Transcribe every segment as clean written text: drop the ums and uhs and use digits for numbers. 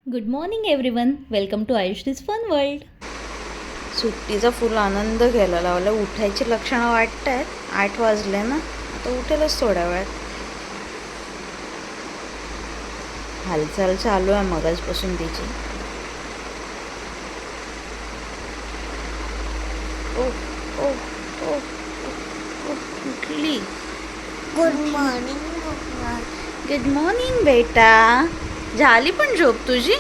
Good morning everyone, welcome to आयुष्टीज fun world. सुट्टीचा full आनंद घ्यायला लावला. उठायची लक्षणं वाटत आहेत. 8 वाजले ना, आता उठेलच थोड्या वेळात. हालचाल चालू आहे मगाचपासून तिची. ओ ओ ओ उठली. Good morning. गुड मॉर्निंग बेटा. झाली पण झोप तुझी?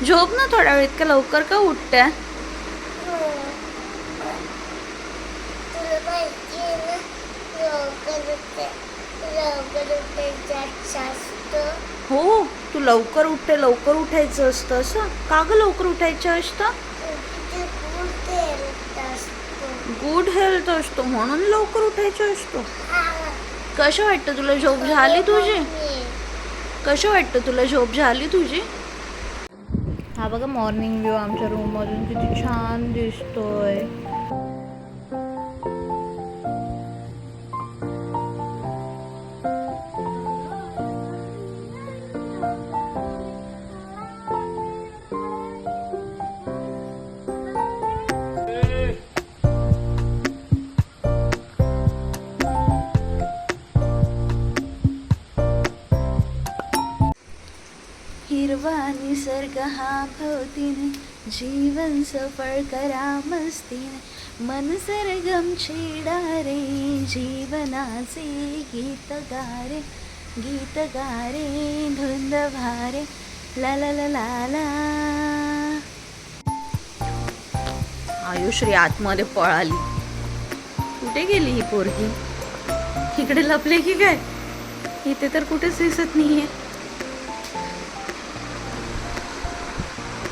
झोप ना थोडा वेळ. इतक्या लवकर का उठते? तुला माहिती आहे ना, लवकर उठायचं असतं. हो, तू लवकर उठायचं असतं. असं का ग लवकर उठायचं असतं? ते खूप हेल्थ असतं. गुड हेल्थ असतो म्हणून लवकर उठायचं असतो. कसं वाटतं तुला? झोप झाली तुझी? कसं वाटतं तुला? झोप झाली तुझी? हा बघा मॉर्निंग व्ह्यू आमच्या रूम मधून किती छान दिसतोय. हिरवा निसर्ग हा भोवतीने, जीवन सफळ करा मस्तीने, मन सरगम छेडा रे, जीवनाचे गीत गारे, धुंद भारे, ला ला ला ला ला. आयुश्री आतमध्ये पळाली. कुठे गेली ही पोरगी? इकडे लपले की काय? इथे तर कुठेच दिसत नाहीये.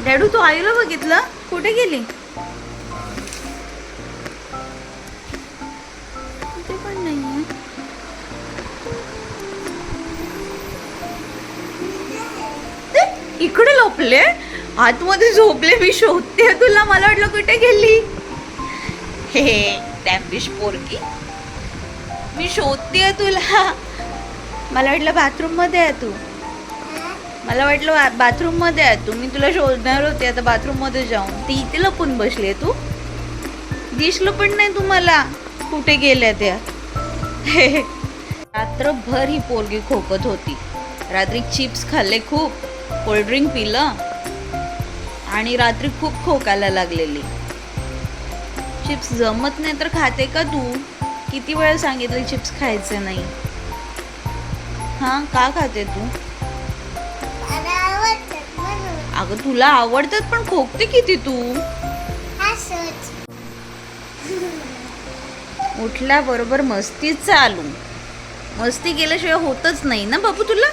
डॅडू, तू आईला बघितलं? कुठे गेली? कुठे पण नाहीये. इकडे लपले, आतमध्ये झोपले. मी शोधते तुला. मला वाटलं कुठे गेली. हे टॅम्बिश पोरगी, मी शोधते तुला. मला वाटलं बाथरूम मध्ये आहे तू. मला वाटलं बाथरूम मध्ये आहे तू. मी तुला शोधणार होते आता बाथरूम मध्ये जाऊन. ती इथे लपून बसली. तू दिसलं पण नाही तुम्हाला कुठे गेल्या त्या. रात्रभर ही पोरगी खोकत होती. रात्री चिप्स खाल्ले, खूप कोल्ड्रिंक पिलं आणि रात्री खूप खोकायला लागलेली. चिप्स जमत नाही तर खाते का तू? किती वेळा सांगितलं चिप्स खायचे नाही. हा, का खाते तू? अगं तुला आवडतात पण खोकते किती तू. उठल्याबरोबर मस्ती चालू. मस्ती केल्याशिवाय होतच नाही ना बाबू तुला.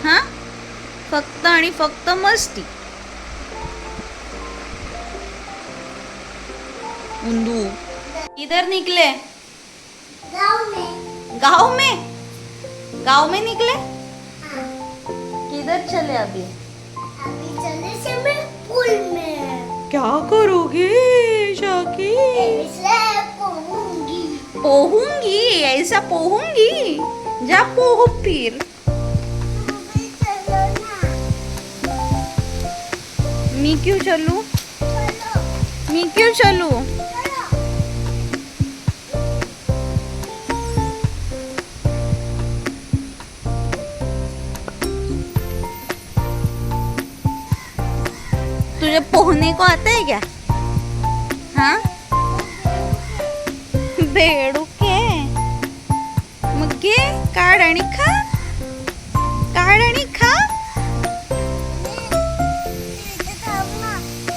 हा, फक्त आणि फक्त मस्ती. उंदू इधर निकले. गाँव में निकले. किधर चले अभी चले स्विमिंग पूल में. क्या करोगे जाके? पोहूंगी, ऐसा पोहूंगी. जा पोहो फिर. मी क्यों चलूं? मी क्यों चलूं? तुझे पोहने को आता है क्या? हाँ, बेडूके मग घे, काढ आणि खा. काढ आणि खा.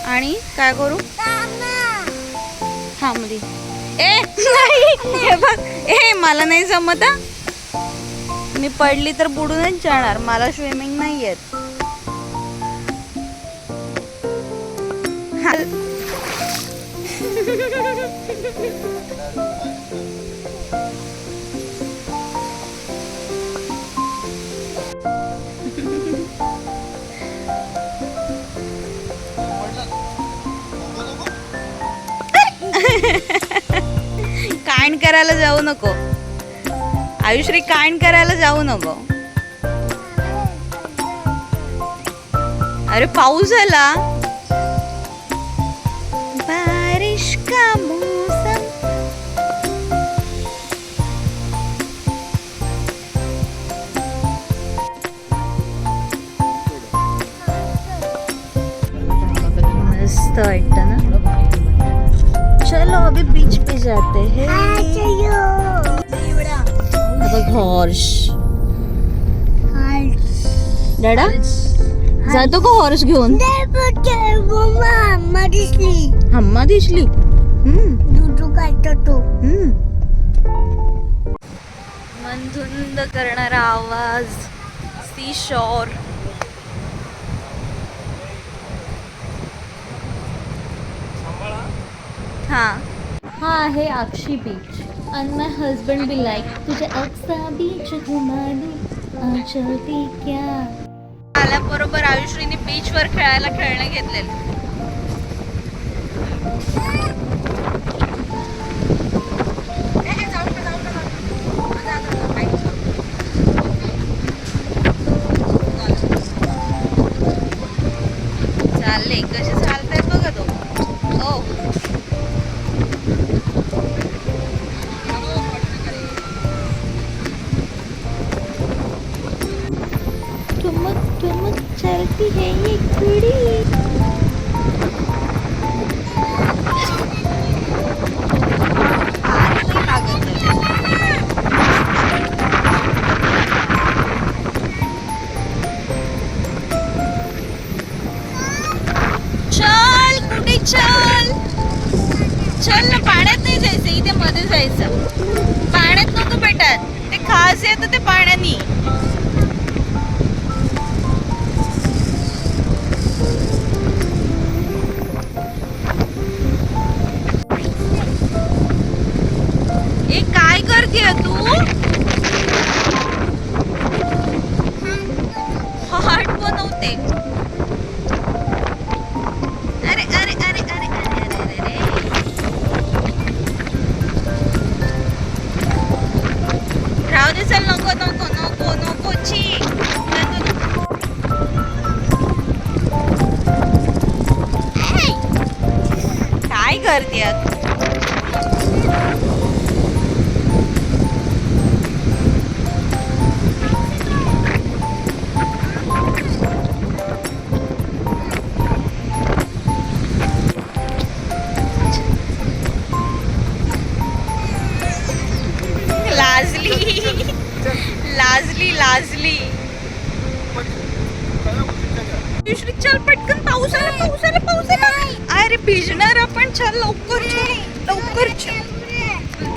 आणि काय करू? थांबली. ए नाही, हे बघ. ए मला नाही जमत. मी पडली तर बुडूनच जाणार. मला स्विमिंग नाही येत. कांड करायला जाऊ नको. आयुश्री, कांड करायला जाऊ नको. अरे पाऊस आला. बारिश का मौसम. मस्त वाटतं ना. चलो अभी बीच पे जाते हैं. आता हॉर्स. डॅडा जातो का हॉर्स घेऊन. हम्मा दिसली. मंधुंद करणारा आवाज. सी शोर. हा आहे अक्षी बीच आणि माय हजबंड बी लाईक तुझे अक्सा बीच घुमा दे चलती क्या. आल्याबरोबर आयुश्रीने बीच वर खेळायला खेळणे घेतलेले. चालले कसे चालतायत बघा तो. ओ ठुमक ठुमक चलती है ये कुड़ी. चल कुठे चल. चल ना पाण्यात नाही जायचं इथे मध्ये जायचं. पाण्यात नको भेटत ते खास येतं ते पाण्यानी. ए काय करतेय तू. हार्ट बनवते. अरे अरे अरे अरे अरे अरे अरे. राहू दे चल. नको नको नको नको छी. नको, नको. ऐ, काय करते तू. लाजली लाजली. चल पटकन. पाऊस आला पाऊस आला पाऊस आला. अरे भिजणार आपण. चल लवकर चल लवकर चल.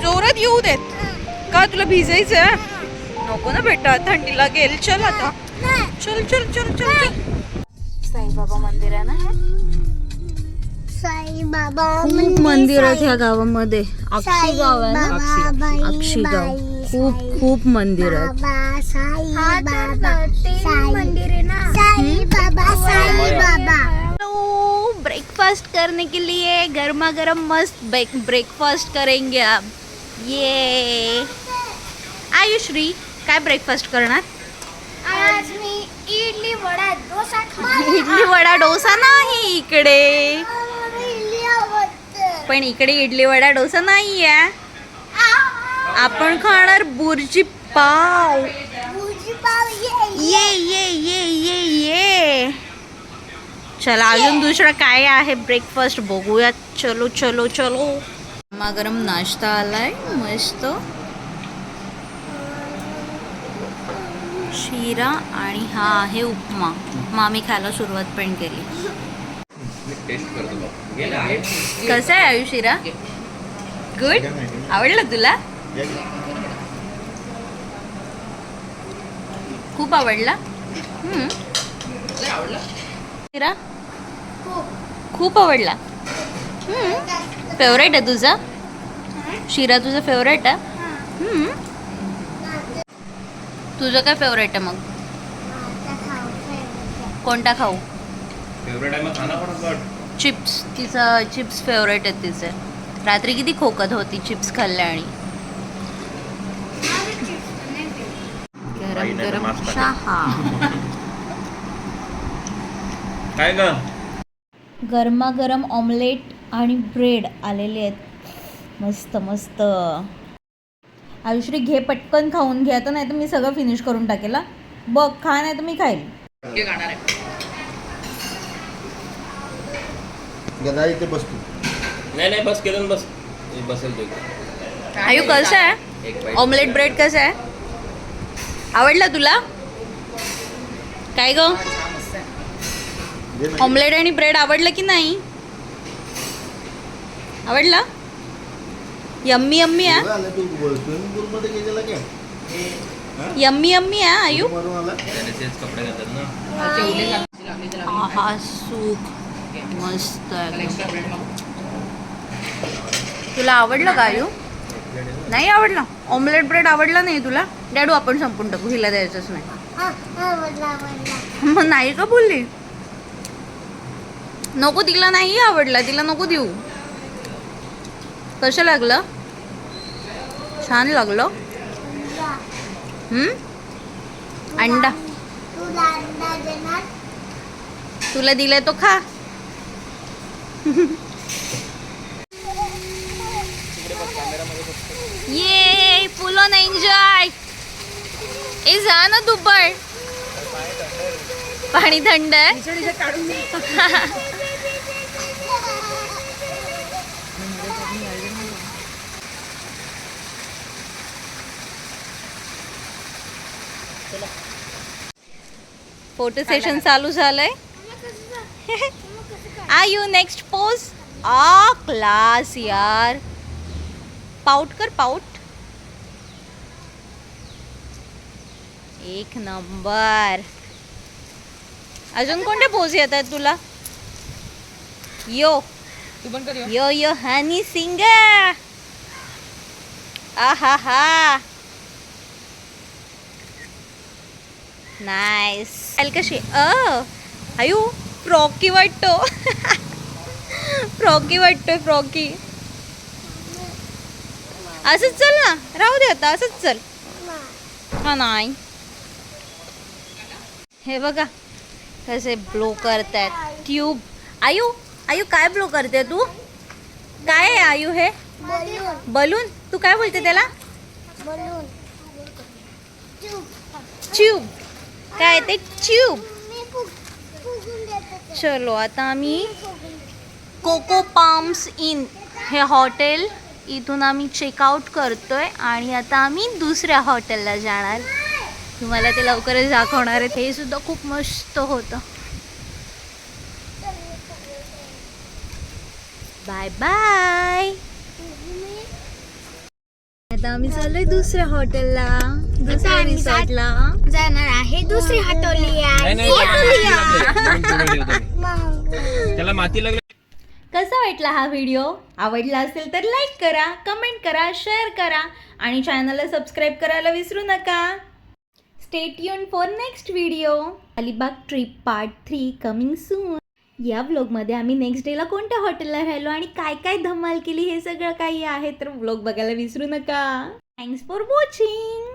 जोरात येऊ देत का. तुला भिजायचं नको ना बेटा. थंडी लागेल. चल आता. चल चल चल चल चल. साईबाबा मंदिर आहे ना हे. साईबाबा खूप मंदिर आहेत ह्या गावामध्ये. अक्षी गाव आहे ना. अक्षी गाव. खूप खूप मंदिर आहेत. तो ब्रेकफास्ट करने के लिए गर्मा गर्म मस्त ब्रेकफास्ट करेंगे अब. ये आयुश्री काय ब्रेकफास्ट करणार. आज मी इडली वडा डोसा इडली वडा डोसा नाही इकडे. पण इकडे इडली वडा डोसा नाही आहे. आपण खाणार बुर्जी पाव. ये ये ये ये ये. चला अजून दुसरं काय आहे ब्रेकफास्ट बघूया. चलो चलो चलो. गरम नाश्ता आलाय मस्त. शिरा आणि हा आहे उपमा. उपमा आम्ही खायला सुरुवात पण केली. कसं आहे आयु शिरा. गुड. आवडलं तुला. खूप आवडला. शिरा खूप आवडला. फेवरेट आहे तुझा शिरा. तुझा फेवरेट आहे. तुझं काय फेवरेट आहे मग. कोणता खाऊ. चिप्स. तिचा चिप्स फेवरेट आहे तिचे. रात्री किती खोकत होती चिप्स खाल्ल्या. आणि गरम गरम चहा. काय ग गरमागरम ऑमलेट आणि ब्रेड आलेले आहेत. मस्त मस्त. आयुश्री घे पटकन खाऊन घे आता, नाही तर मी सगळं फिनिश करून टाकेल हा. बघ खा, नाही तर मी खाईल. गदा इथे बस तू. नाही बस केलं बस बसेल तू. आयु कसं आहे ऑमलेट ब्रेड कसं आहे? आवडलं तुला? काय ग ऑमलेट आणि ब्रेड आवडलं की नाही? आवडलं? यम्मी यम्मी आहे. आला तू स्विमिंग पूल मध्ये गेलेला काय? यम्मी यम्मी आहे आयु. मारून आला. त्याने तेच कपडे घालतात ना. आहा सूप मस्त आहे. तुला आवडलं का आयु? नाही आवडलं? ऑमलेट ब्रेड आवडला नाही तुला? डॅडू आपण संपून टाकू, हिला द्यायचंच नाही. मग नाही का बोलली? नको तिला नाही आवडला, तिला नको देऊ. कसं लागलं? छान लागलं. अंडा तुला दिलाय तो खा. ये फुल ऑन एन्जॉय. ए जा ना दुबळ. पाणी थंड आहे. फोटो सेशन चालू झालंय. आयु नेक्स्ट पोज. आ क्लास यार. पाउट कर पाउट. एक नंबर. अजून कोणते पोज येतात तुला? यो यो यो हनी सिंग. आहा हा नाईस. कशी आयु फ्रॉकी वाटतो. फ्रॉकी वाटतोय फ्रॉकी. असंच चल ना, राहू दे आता असंच चल. हा नाही हे बघा कसे ब्लो करतायत ट्यूब. आयु आयु काय ब्लो करते तू? काय आहे आयु हे? बलून. तू काय बोलते त्याला? ट्यूब. काय ते? ट्यूब. चलो आता आम्ही कोको पाम्स इन हे हॉटेल इथून आम्ही चेकआउट करतोय आणि आता आम्ही दुसऱ्या हॉटेलला जाणार. तुम्हाला ते लवकरच दाखवणार आहे. हे सुद्धा खूप मस्त होतं. Bye bye. आता आम्ही चाललोय दुसऱ्या हॉटेलला, दुसऱ्या रिसॉर्टला जाणार आहे. दुसरी हटवली त्याला माती लागली. कसा वाटला हा व्हिडिओ? आवडला असेल तर लाईक करा, कमेंट करा, शेअर करा आणि चॅनलला सबस्क्राईब करायला विसरू नका. Stay tune for next video. Alibag trip part 3 coming soon. या व्लॉगमध्ये आम्ही नेक्स्ट डेला कोणत्या हॉटेलला राहिलो आणि काय काय धमाल केली हे सगळं काही आहे, तर व्लॉग बघायला विसरू नका. Thanks for watching.